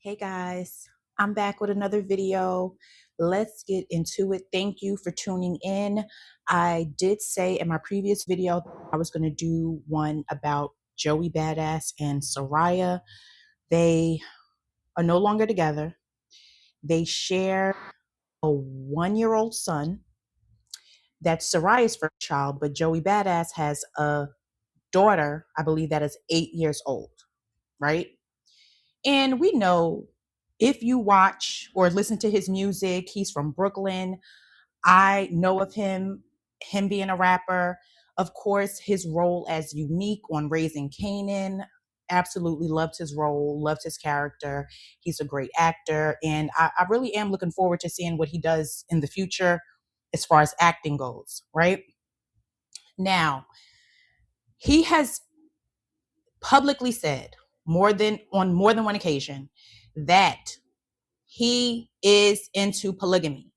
Hey guys, I'm back with another video. Let's get into it. Thank you for tuning in. I did say in my previous video I was going to do one about Joey BadA and Serayah. They are no longer together. They share a 1-year-old son. That's Serayah's first child, but Joey BadA has a daughter, I believe, that is 8 years old, right? And we know, if you watch or listen to his music, he's from Brooklyn. I know of him being a rapper. Of course, his role as Unique on Raising Kanan. Absolutely loved his role, loved his character. He's a great actor. And I really am looking forward to seeing what he does in the future as far as acting goes, right? Now, he has publicly said on more than one occasion that he is into polygamy.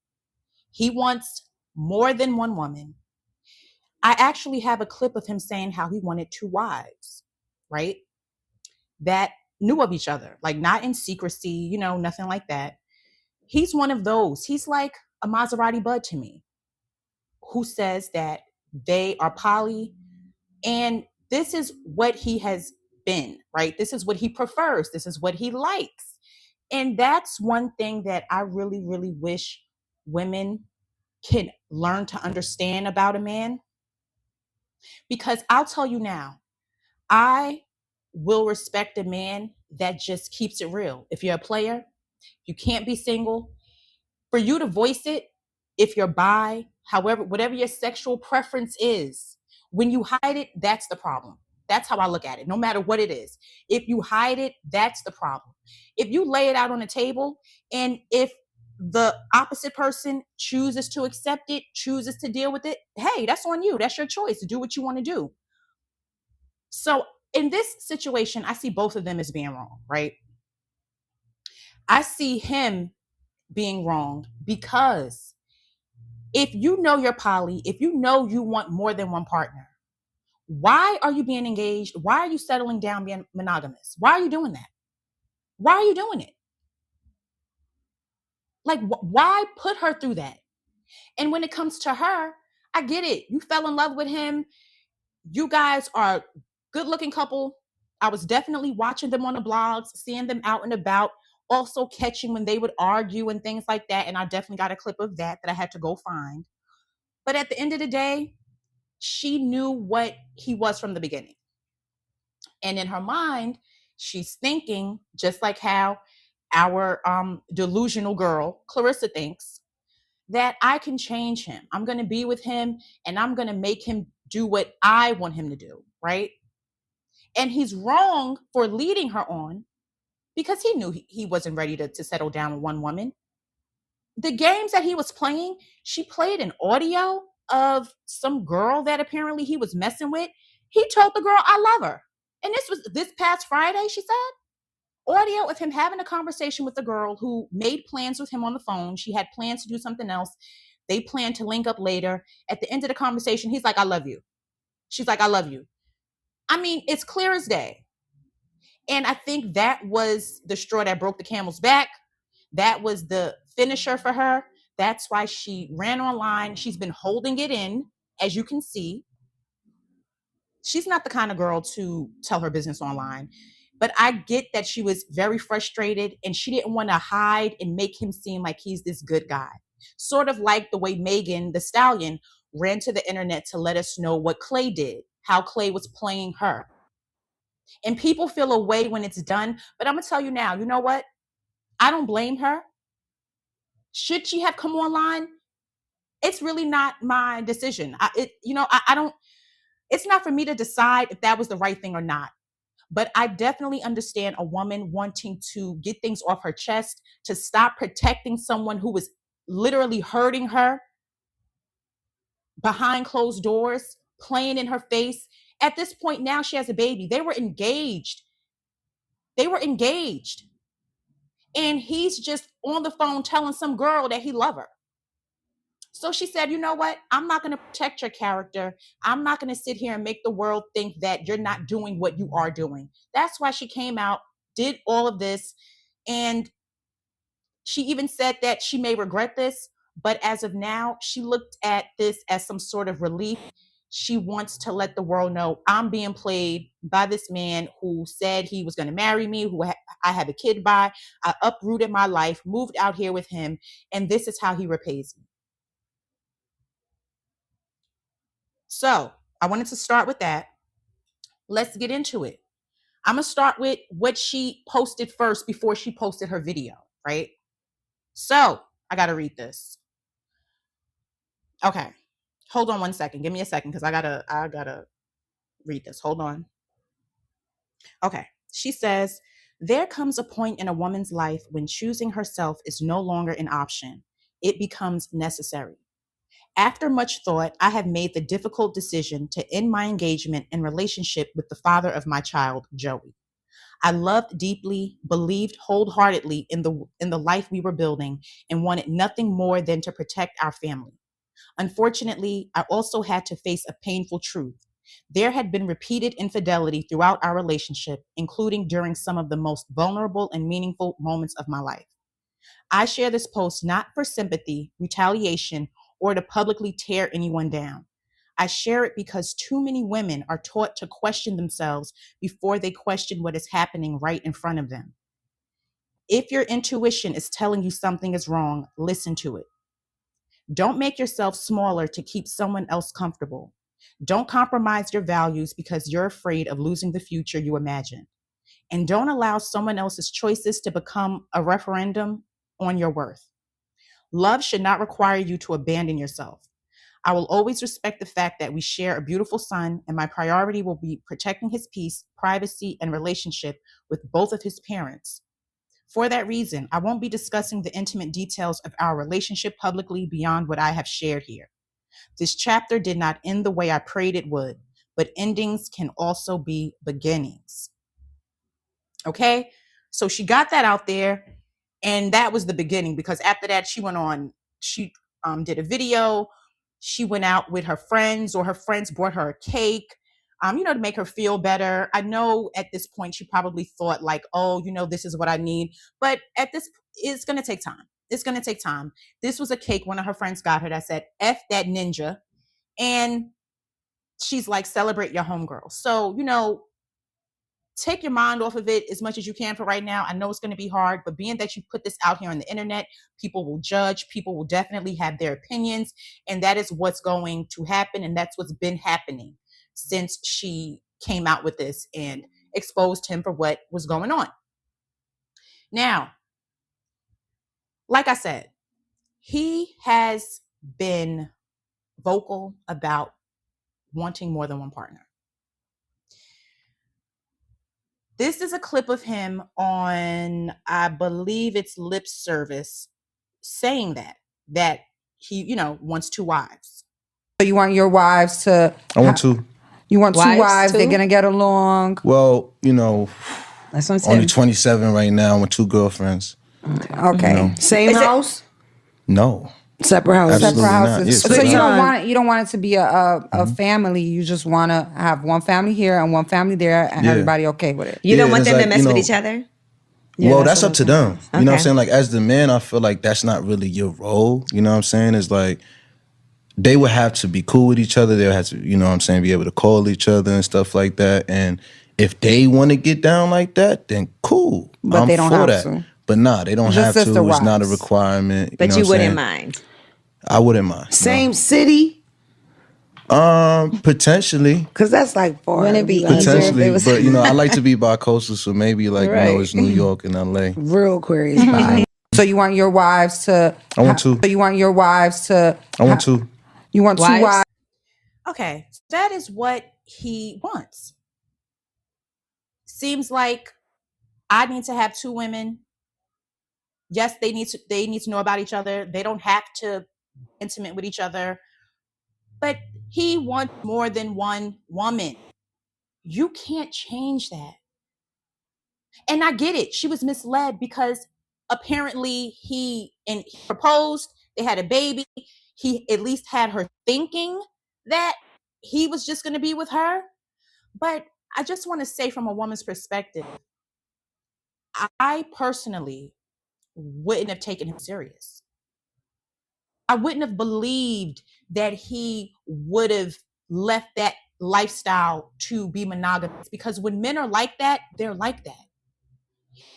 He wants more than one woman. I actually have a clip of him saying how he wanted two wives, right? That knew of each other, like not in secrecy, nothing like that. He's one of those. He's like a Maserati bud to me, who says that they are poly, and this is what he has been, right? This is what he prefers. This is what he likes. And that's one thing that I really, really wish women can learn to understand about a man. Because I'll tell you now, I will respect a man that just keeps it real. If you're a player, you can't be single. For you to voice it, if you're bi, however, whatever your sexual preference is, when you hide it, that's the problem. That's how I look at it, no matter what it is. If you hide it, that's the problem. If you lay it out on the table, and if the opposite person chooses to accept it, chooses to deal with it, hey, that's on you. That's your choice to do what you want to do. So in this situation, I see both of them as being wrong, right? I see him being wrong because if you know you're poly, if you know you want more than one partner, why are you being engaged? Why are you settling down being monogamous? Why are you doing that? Why are you doing it? Like, why put her through that? And when it comes to her, I get it. You fell in love with him. You guys are a good looking couple. I was definitely watching them on the blogs, seeing them out and about, also catching when they would argue and things like that. And I definitely got a clip of that I had to go find. But at the end of the day, she knew what he was from the beginning. And in her mind, she's thinking just like how our delusional girl, Clarissa, thinks that I can change him. I'm going to be with him and I'm going to make him do what I want him to do, right? And he's wrong for leading her on because he knew he wasn't ready to settle down with one woman. The games that he was playing, she played an audio of some girl that apparently he was messing with. He told the girl, I love her. And this was this past Friday, she said. Audio of him having a conversation with the girl who made plans with him on the phone. She had plans to do something else. They planned to link up later. At the end of the conversation, he's like, I love you. She's like, I love you. I mean, it's clear as day. And I think that was the straw that broke the camel's back. That was the finisher for her. That's why she ran online. She's been holding it in, as you can see. She's not the kind of girl to tell her business online. But I get that she was very frustrated and she didn't want to hide and make him seem like he's this good guy. Sort of like the way Megan Thee Stallion ran to the internet to let us know what Clay did, how Clay was playing her. And people feel a way when it's done. But I'm going to tell you now, you know what? I don't blame her. Should she have come online? It's really not my decision. I don't, it's not for me to decide if that was the right thing or not. But I definitely understand a woman wanting to get things off her chest, to stop protecting someone who was literally hurting her behind closed doors, playing in her face. At this point now, she has a baby. They were engaged. And he's just on the phone telling some girl that he loves her. So she said, you know what? I'm not going to protect your character. I'm not going to sit here and make the world think that you're not doing what you are doing. That's why she came out, did all of this. And she even said that she may regret this, but as of now, she looked at this as some sort of relief. She wants to let the world know I'm being played by this man who said he was going to marry me, I have a kid by. I uprooted my life, moved out here with him, and this is how he repays me. So I wanted to start with that. Let's get into it. I'm going to start with what she posted first before she posted her video, right? So I got to read this. Okay. Hold on one second. Give me a second because I gotta read this. Hold on. Okay. She says, there comes a point in a woman's life when choosing herself is no longer an option. It becomes necessary. After much thought, I have made the difficult decision to end my engagement and relationship with the father of my child, Joey. I loved deeply, believed wholeheartedly in the life we were building, and wanted nothing more than to protect our family. Unfortunately, I also had to face a painful truth. There had been repeated infidelity throughout our relationship, including during some of the most vulnerable and meaningful moments of my life. I share this post not for sympathy, retaliation, or to publicly tear anyone down. I share it because too many women are taught to question themselves before they question what is happening right in front of them. If your intuition is telling you something is wrong, listen to it. Don't make yourself smaller to keep someone else comfortable. Don't compromise your values because you're afraid of losing the future you imagine. And don't allow someone else's choices to become a referendum on your worth. Love should not require you to abandon yourself. I will always respect the fact that we share a beautiful son, and my priority will be protecting his peace, privacy, and relationship with both of his parents. For that reason, I won't be discussing the intimate details of our relationship publicly beyond what I have shared here. This chapter did not end the way I prayed it would, but endings can also be beginnings. Okay? So she got that out there, and that was the beginning, because after that, she went on, she did a video. She went out with her friends, or her friends brought her a cake, to make her feel better. I know at this point she probably thought like, oh, this is what I need. But it's going to take time. It's going to take time. This was a cake one of her friends got her that said, F that ninja. And she's like, celebrate your homegirl. So, take your mind off of it as much as you can for right now. I know it's going to be hard, but being that you put this out here on the internet, people will judge. People will definitely have their opinions. And that is what's going to happen. And that's what's been happening since she came out with this and exposed him for what was going on. Now, like I said, he has been vocal about wanting more than one partner. This is a clip of him on, I believe it's Lip Service, saying that he, wants two wives. So you want your wives to... I want two. You want two wives, they're going to get along? Well, that's what I'm saying. Only 27 right now with two girlfriends. Okay. Same house? No. Separate houses. Absolutely Separate houses. not. So you don't want it to be a family. You just want to have one family here and one family there, and everybody okay with it. You don't want them to mess with each other? Yeah, well, that's up to them. Okay. You know what I'm saying? Like, as the man, I feel like that's not really your role. You know what I'm saying? It's like, they would have to be cool with each other. They would have to, be able to call each other and stuff like that. And if they want to get down like that, then cool. But they don't have to. But nah, they don't have to. It's not a requirement. But you wouldn't mind? I wouldn't mind. Same city? Potentially. Because that's like far. Wouldn't it be potentially, but I like to be bi-coastal, so maybe like it's New York and LA. Real Aquarius bi. So you want your wives to... I want two. So you want your wives to... I want two. You want two wives? Okay, that is what he wants. Seems like I need to have two women. Yes, they need to know about each other. They don't have to be intimate with each other. But he wants more than one woman. You can't change that. And I get it. She was misled because apparently he proposed, they had a baby. He at least had her thinking that he was just going to be with her. But I just want to say, from a woman's perspective, I personally wouldn't have taken him serious. I wouldn't have believed that he would have left that lifestyle to be monogamous, because when men are like that, they're like that.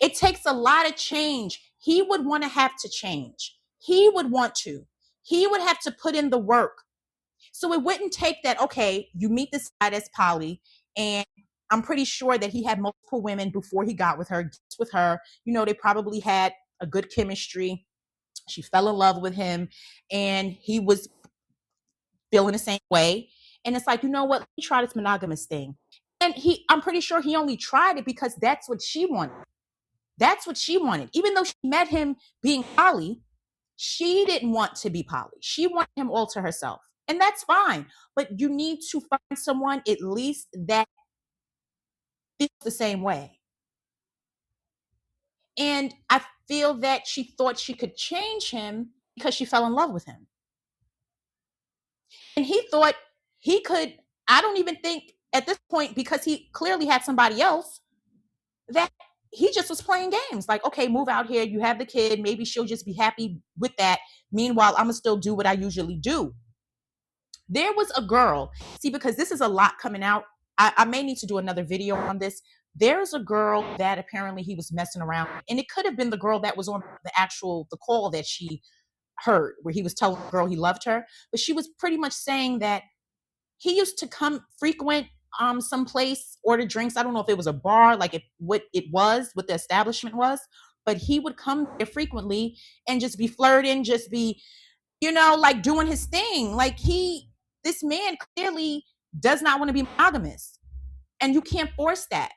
It takes a lot of change. He would want to have to change. He would want to. He would have to put in the work. So it wouldn't take that, okay, you meet this guy that's poly, and I'm pretty sure that he had multiple women before he got with her, gets with her. You know, they probably had a good chemistry. She fell in love with him, and he was feeling the same way. And it's like, you know what? Let me try this monogamous thing. And I'm pretty sure he only tried it because that's what she wanted. That's what she wanted. Even though she met him being poly, she didn't want to be poly. She wanted him all to herself. And that's fine. But you need to find someone at least that feels the same way. And I feel that she thought she could change him because she fell in love with him. And he thought he could, I don't even think at this point, because he clearly had somebody else, that he just was playing games. Like, okay, move out here. You have the kid. Maybe she'll just be happy with that. Meanwhile, I'm going to still do what I usually do. There was a girl, see, because this is a lot coming out. I may need to do another video on this. There's a girl that apparently he was messing around. And it could have been the girl that was on the call that she heard, where he was telling the girl he loved her. But she was pretty much saying that he used to come frequent someplace, order drinks. I don't know if it was a bar, like what the establishment was, but he would come there frequently and just be flirting, just be, like doing his thing. Like this man clearly does not want to be monogamous, and you can't force that.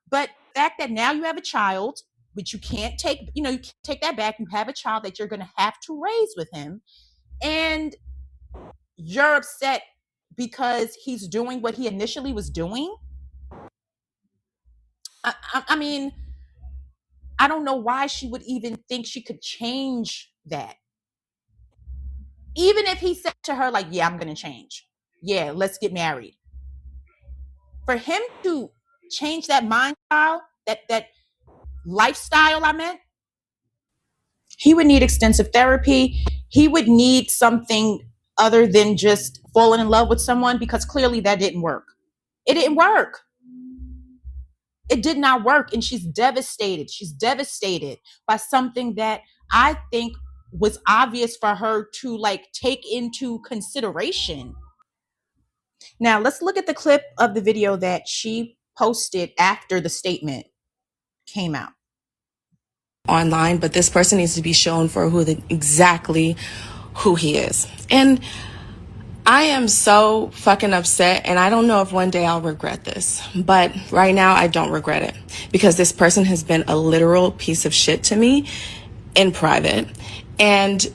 But the fact that now you have a child, which you can't take, you can't take that back. You have a child that you're going to have to raise with him, and you're upset because he's doing what he initially was doing. I mean, I don't know why she would even think she could change that. Even if he said to her, like, yeah, I'm going to change. Yeah, let's get married. For him to change that mind style, that lifestyle, he would need extensive therapy. He would need something other than just falling in love with someone, because clearly that didn't work. It didn't work. It did not work. And she's devastated. She's devastated by something that I think was obvious for her to take into consideration. Now, let's look at the clip of the video that she posted after the statement came out. Online, but this person needs to be shown for exactly who he is. And I am so fucking upset, and I don't know if one day I'll regret this, but right now I don't regret it, because this person has been a literal piece of shit to me in private, and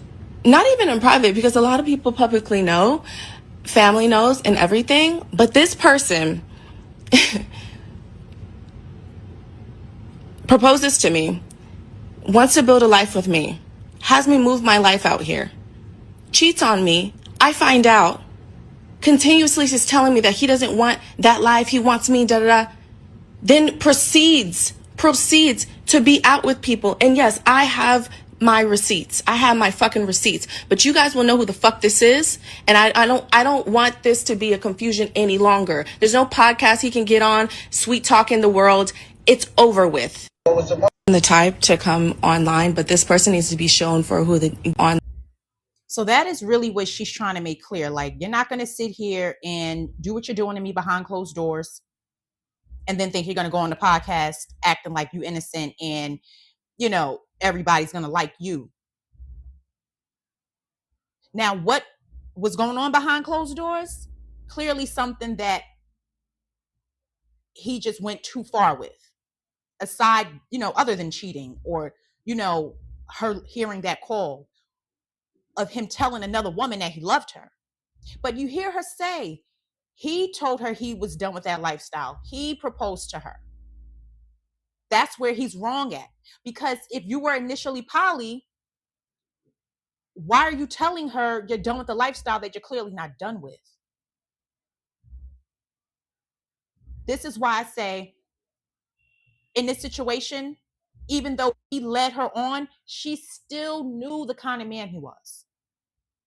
not even in private, because a lot of people publicly know, family knows and everything, but this person proposes to me, wants to build a life with me, has me move my life out here, cheats on me. I find out, continuously just telling me that he doesn't want that life, he wants me, then proceeds to be out with people. And yes, I have my receipts. I have my fucking receipts. But you guys will know who the fuck this is. And I don't want this to be a confusion any longer. There's no podcast he can get on, sweet talk in the world. It's over with. The type to come online, but this person needs to be shown for who on. So that is really what she's trying to make clear. Like, you're not going to sit here and do what you're doing to me behind closed doors and then think you're going to go on the podcast acting like you innocent and, everybody's going to like you. Now, what was going on behind closed doors? Clearly something that he just went too far with. Aside, other than cheating or, her hearing that call of him telling another woman that he loved her. But you hear her say, he told her he was done with that lifestyle. He proposed to her. That's where he's wrong at. Because if you were initially poly, why are you telling her you're done with the lifestyle that you're clearly not done with? This is why I say, in this situation, Even though he led her on, she still knew the kind of man he was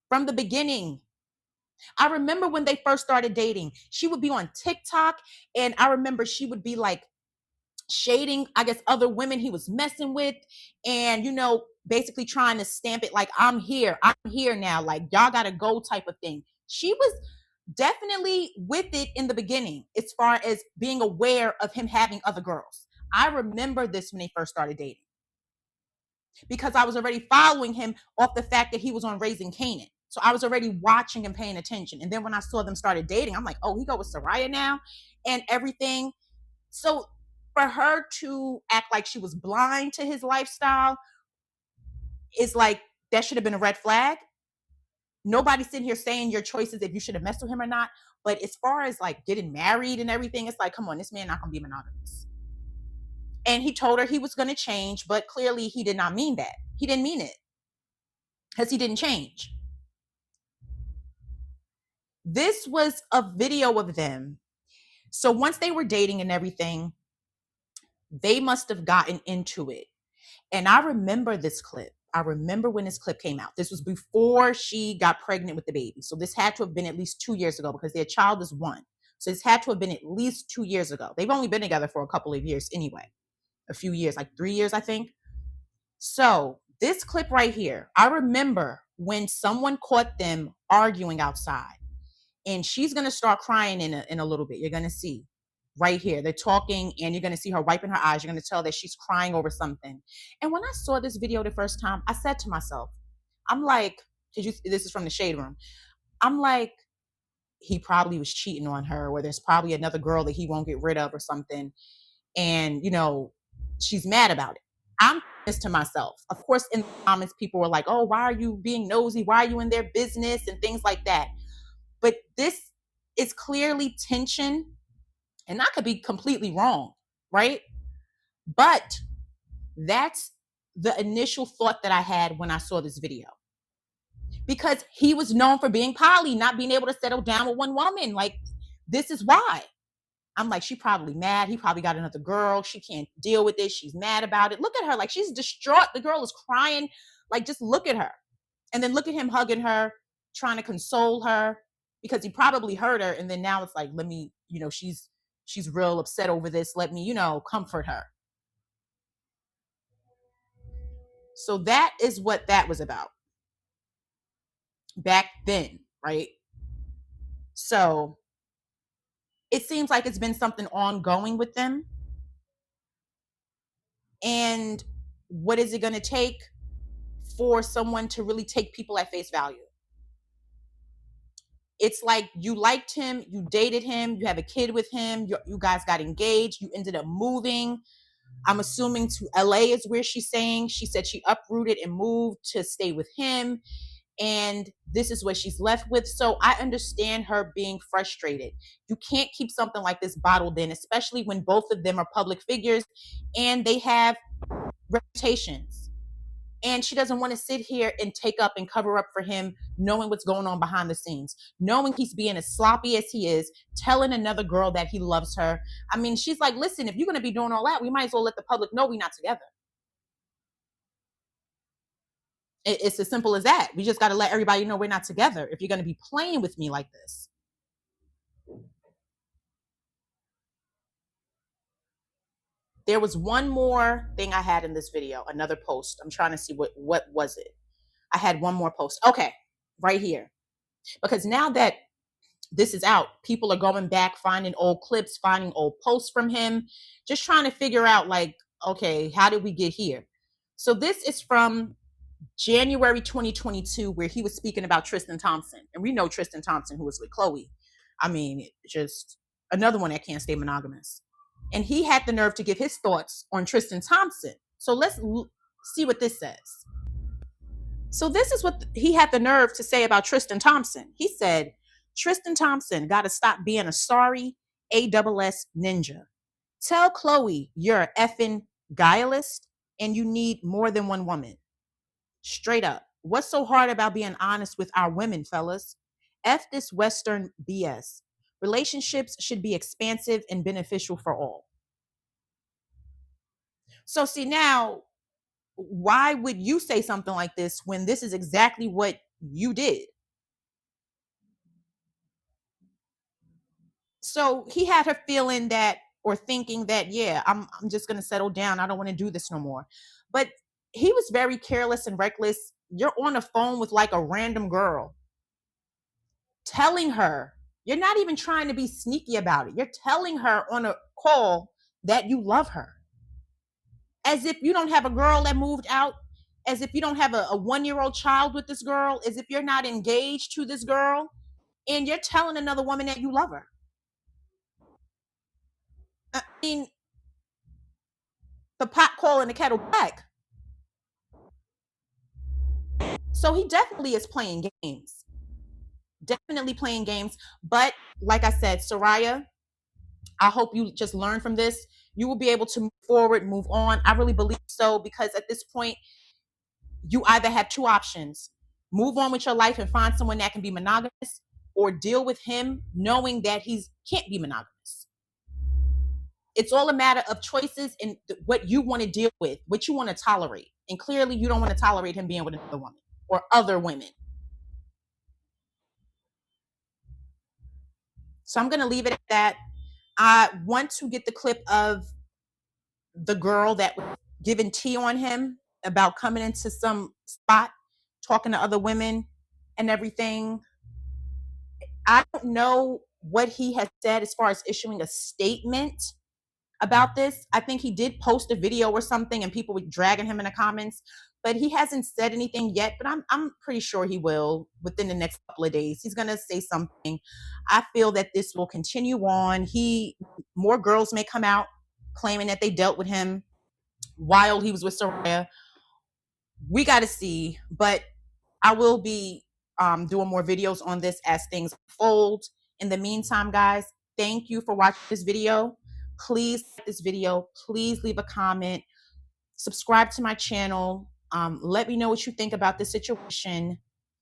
from the beginning. I remember when they first started dating, she would be on TikTok, and I remember she would be like shading, I guess, other women he was messing with, and, you know, basically trying to stamp it like, I'm here now, like, y'all gotta go type of thing. She was definitely with it in the beginning as far as being aware of him having other girls. I remember this when they first started dating because I was already following him off the fact that he was on Raising Kanan. So I was already watching and paying attention. And then when I saw them started dating, I'm like, oh, he go with Serayah now and everything. So for her to act like she was blind to his lifestyle is like, that should have been a red flag. Nobody's sitting here saying your choices if you should have messed with him or not. But as far as like getting married and everything, it's like, come on, this man not gonna be monogamous. And he told her he was gonna change, but clearly he did not mean that. He didn't mean it because he didn't change. This was a video of them. So once they were dating and everything, they must have gotten into it. And I remember this clip. I remember when this clip came out. This was before she got pregnant with the baby. So this had to have been at least 2 years ago because their child is 1. So this had to have been at least 2 years ago. They've only been together for a couple of years anyway. A few years, like 3 years, I think. So this clip right here, I remember when someone caught them arguing outside. And she's going to start crying in a little bit. You're going to see right here. They're talking and you're going to see her wiping her eyes. You're going to tell that she's crying over something. And when I saw this video the first time, I said to myself, I'm like, this is from the Shade Room. I'm like, he probably was cheating on her, or there's probably another girl that he won't get rid of or something. And, you know, she's mad about it. I'm this to myself. Of course, in the comments, people were like, oh, why are you being nosy? Why are you in their business? And things like that. But this is clearly tension, and I could be completely wrong, right? But that's the initial thought that I had when I saw this video. Because he was known for being poly, not being able to settle down with one woman. Like, this is why. I'm like, she probably mad. He probably got another girl. She can't deal with this. She's mad about it. Look at her. Like, she's distraught. The girl is crying. Like, just look at her. And then look at him hugging her, trying to console her, because he probably hurt her. And then now it's like, let me, you know, she's real upset over this. Let me, you know, comfort her. So that is what that was about back then, right? So it seems like it's been something ongoing with them. And what is it going to take for someone to really take people at face value? It's like you liked him, you dated him, you have a kid with him, you guys got engaged, you ended up moving. I'm assuming to LA is where she's saying. She said she uprooted and moved to stay with him. And this is what she's left with. So I understand her being frustrated. You can't keep something like this bottled in, especially when both of them are public figures and they have reputations. And she doesn't want to sit here and take up and cover up for him, knowing what's going on behind the scenes, knowing he's being as sloppy as he is, telling another girl that he loves her. I mean, she's like, listen, if you're going to be doing all that, we might as well let the public know we're not together. It's as simple as that. We just got to let everybody know we're not together if you're going to be playing with me like this. There was one more thing I had in this video, another post. I'm trying to see what was it. I had one more post. Okay, right here. Because now that this is out, people are going back, finding old clips, finding old posts from him, just trying to figure out like, okay, how did we get here? So this is from January 2022, where he was speaking about Tristan Thompson. And we know Tristan Thompson, who was with Chloe. I mean, just another one that can't stay monogamous. And he had the nerve to give his thoughts on Tristan Thompson. So let's see what this says. So this is what he had the nerve to say about Tristan Thompson. He said, Tristan Thompson got to stop being a sorry ASS ninja. Tell Chloe you're an effing guileless and you need more than one woman. Straight up. What's so hard about being honest with our women, fellas? F this Western BS. Relationships should be expansive and beneficial for all. So see now, why would you say something like this when this is exactly what you did? So he had her feeling that, or thinking that, yeah, I'm just gonna settle down. I don't want to do this no more. But he was very careless and reckless. You're on the phone with like a random girl, telling her, you're not even trying to be sneaky about it. You're telling her on a call that you love her. As if you don't have a girl that moved out, as if you don't have a 1-year-old child with this girl, as if you're not engaged to this girl, and you're telling another woman that you love her. I mean, the pot calling the kettle black. So he definitely is playing games. Definitely playing games. But like I said, Serayah, I hope you just learn from this. You will be able to move forward, move on. I really believe so, because at this point, you either have two options: move on with your life and find someone that can be monogamous, or deal with him knowing that he can't be monogamous. It's all a matter of choices and what you want to deal with, what you want to tolerate. And clearly, you don't want to tolerate him being with another woman or other women. So I'm going to leave it at that. I want to get the clip of the girl that was giving tea on him about coming into some spot, talking to other women and everything. I don't know what he has said as far as issuing a statement about this. I think he did post a video or something and people were dragging him in the comments, but he hasn't said anything yet. But I'm pretty sure he will within the next couple of days. He's gonna say something. I feel that this will continue on. More girls may come out claiming that they dealt with him while he was with Serayah. We got to see, but I will be doing more videos on this as things unfold. In the meantime, guys, thank you for watching this video. Please like this video. Please leave a comment. Subscribe to my channel. Let me know what you think about this situation.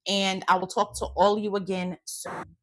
And I will talk to all of you again soon.